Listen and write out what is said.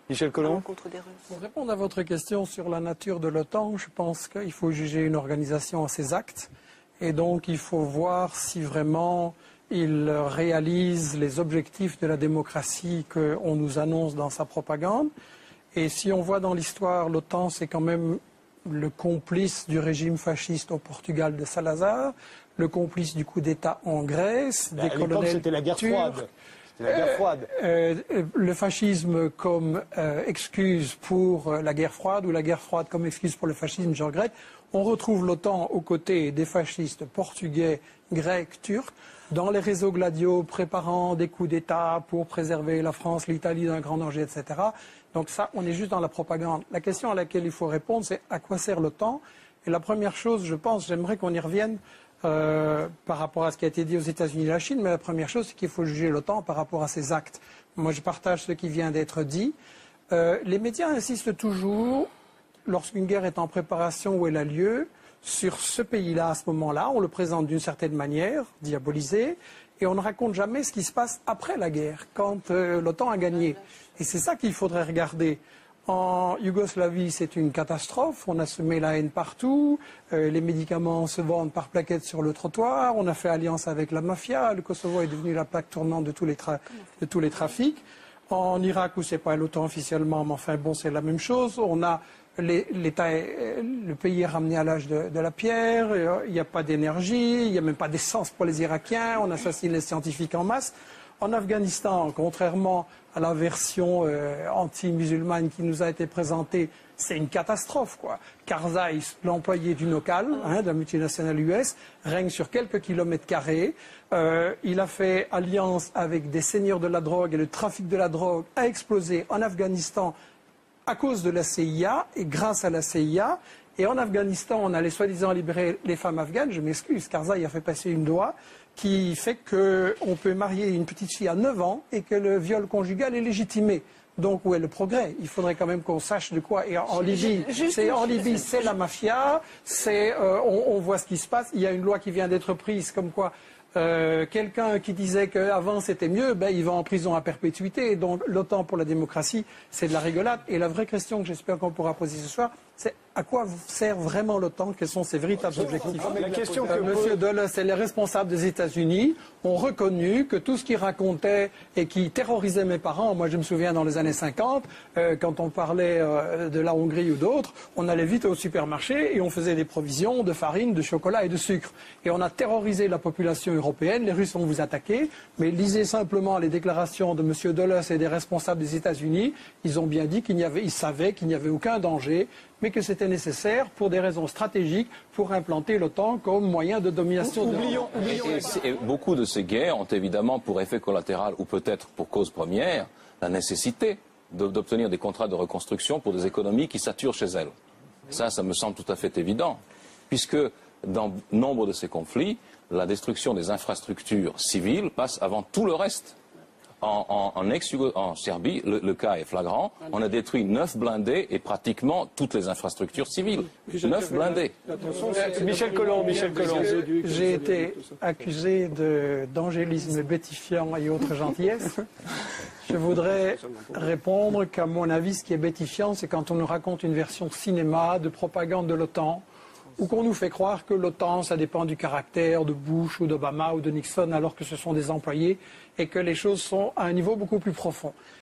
Michel Collomb. Pour répondre à votre question sur la nature de l'OTAN, je pense qu'il faut juger une organisation à ses actes. Et donc, il faut voir si vraiment il réalise les objectifs de la démocratie qu'on nous annonce dans sa propagande. Et si on voit dans l'histoire, l'OTAN, c'est quand même le complice du régime fasciste au Portugal de Salazar, le complice du coup d'État en Grèce, des colonels c'était la guerre froide. C'était la guerre froide. Le fascisme comme excuse pour la guerre froide ou la guerre froide comme excuse pour le fascisme, je regrette. On retrouve l'OTAN aux côtés des fascistes portugais, grecs, turcs, dans les réseaux gladiaux préparant des coups d'État pour préserver la France, l'Italie d'un grand danger, etc. Donc ça, on est juste dans la propagande. La question à laquelle il faut répondre, c'est à quoi sert l'OTAN? Et la première chose, je pense, j'aimerais qu'on y revienne par rapport à ce qui a été dit aux États-Unis et la Chine, mais la première chose, c'est qu'il faut juger l'OTAN par rapport à ses actes. Moi, je partage ce qui vient d'être dit. Les médias insistent toujours, lorsqu'une guerre est en préparation ou elle a lieu, sur ce pays-là à ce moment-là. On le présente d'une certaine manière, diabolisé, et on ne raconte jamais ce qui se passe après la guerre, quand l'OTAN a gagné. Et c'est ça qu'il faudrait regarder. En Yougoslavie, c'est une catastrophe. On a semé la haine partout. Les médicaments se vendent par plaquettes sur le trottoir. On a fait alliance avec la mafia. Le Kosovo est devenu la plaque tournante de tous les trafics. En Irak, où c'est pas l'OTAN officiellement, mais enfin bon, c'est la même chose. On a le pays est ramené à l'âge de la pierre. Il n'y a pas d'énergie. Il n'y a même pas d'essence pour les Irakiens. On assassine les scientifiques en masse. En Afghanistan, contrairement à la version anti-musulmane qui nous a été présentée, c'est une catastrophe, quoi. Karzai, l'employé du Nocal, de la multinationale US, règne sur quelques kilomètres carrés. Il a fait alliance avec des seigneurs de la drogue et le trafic de la drogue a explosé en Afghanistan à cause de la CIA et grâce à la CIA. Et en Afghanistan, on allait soi-disant libérer les femmes afghanes. Je m'excuse, Karzai a fait passer une loi qui fait qu'on peut marier une petite fille à 9 ans et que le viol conjugal est légitimé. Donc où est le progrès? Il faudrait quand même qu'on sache de quoi. Et en Libye, c'est la mafia, on voit ce qui se passe. Il y a une loi qui vient d'être prise comme quoi quelqu'un qui disait qu'avant c'était mieux, il va en prison à perpétuité. Donc l'OTAN pour la démocratie, c'est de la rigolade. Et la vraie question que j'espère qu'on pourra poser ce soir, c'est à quoi sert vraiment l'OTAN? Quels sont ses véritables objectifs? La question que Monsieur Dulles et les responsables des États-Unis ont reconnu que tout ce qu'ils racontaient et qui terrorisait mes parents, moi je me souviens dans les années 50, quand on parlait de la Hongrie ou d'autres, on allait vite au supermarché et on faisait des provisions de farine, de chocolat et de sucre. Et on a terrorisé la population européenne, les Russes vont vous attaquer, mais lisez simplement les déclarations de monsieur Dulles et des responsables des États-Unis, ils ont bien dit ils savaient qu'il n'y avait aucun danger, mais que c'était nécessaire pour des raisons stratégiques pour implanter l'OTAN comme moyen de domination. Et beaucoup de ces guerres ont évidemment pour effet collatéral, ou peut-être pour cause première, la nécessité d'obtenir des contrats de reconstruction pour des économies qui saturent chez elles. Ça me semble tout à fait évident, puisque dans nombre de ces conflits, la destruction des infrastructures civiles passe avant tout le reste. En Serbie, le cas est flagrant. On a détruit 9 blindés et pratiquement toutes les infrastructures civiles. 9 blindés. Michel Collomb. J'ai été accusé d'angélisme bétifiant et autres gentillesses. Je voudrais répondre qu'à mon avis, ce qui est bétifiant, c'est quand on nous raconte une version cinéma de propagande de l'OTAN, ou qu'on nous fait croire que l'OTAN, ça dépend du caractère de Bush ou d'Obama ou de Nixon, alors que ce sont des employés et que les choses sont à un niveau beaucoup plus profond.